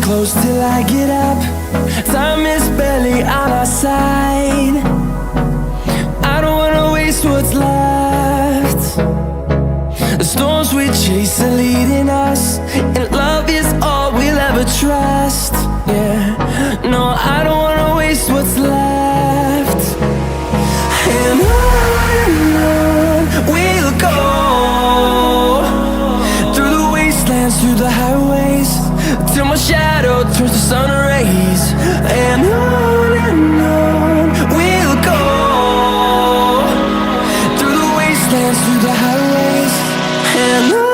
close till I get up. Time is barely on our side. I don't wanna waste what's left. The storms we chase are leading us, and love is all we'll ever trust. Yeah, no, I don't wanna waste what's left. And on we'll go, through the wastelands, through the highways, till my shadow turns to sun rays. And on we'll go, through the wastelands, through the highways, and on.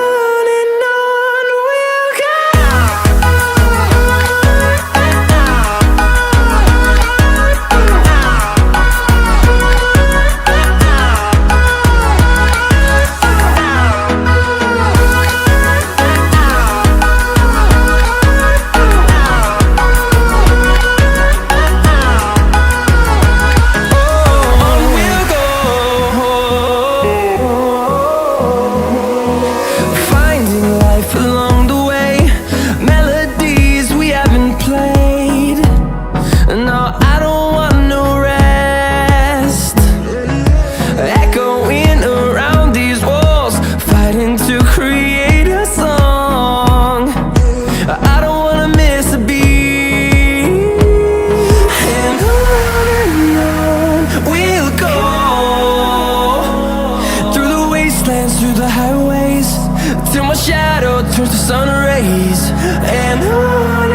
Through the highways, till my shadow turns to sun rays. And on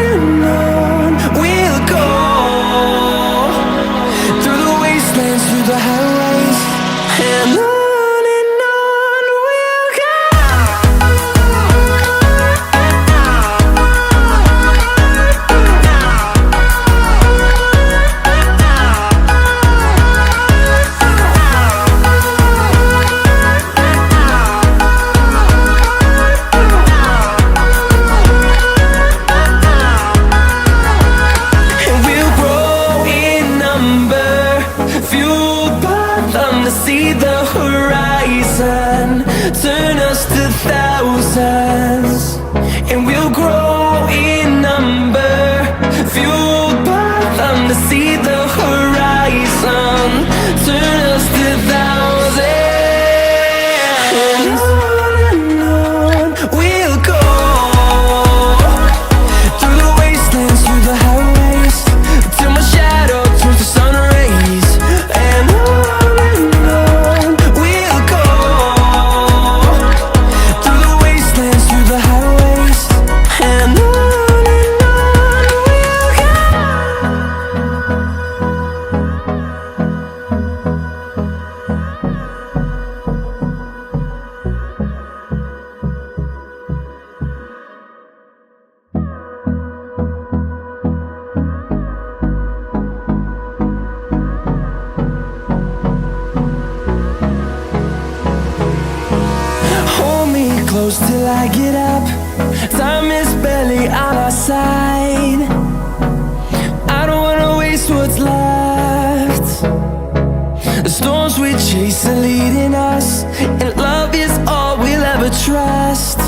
we'll go, through the wastelands, through the highways, and on. See the horizon turn us to thousands, and we'll grow in number, fueled by them to see the horizon turn us to thousands. And on we'll go, through the wastelands, through the highways, till my shadow turns to sun rays. And close till I get up. Time is barely on our side. I don't wanna waste what's left. The storms we chase are leading us, and love is all we'll ever trust.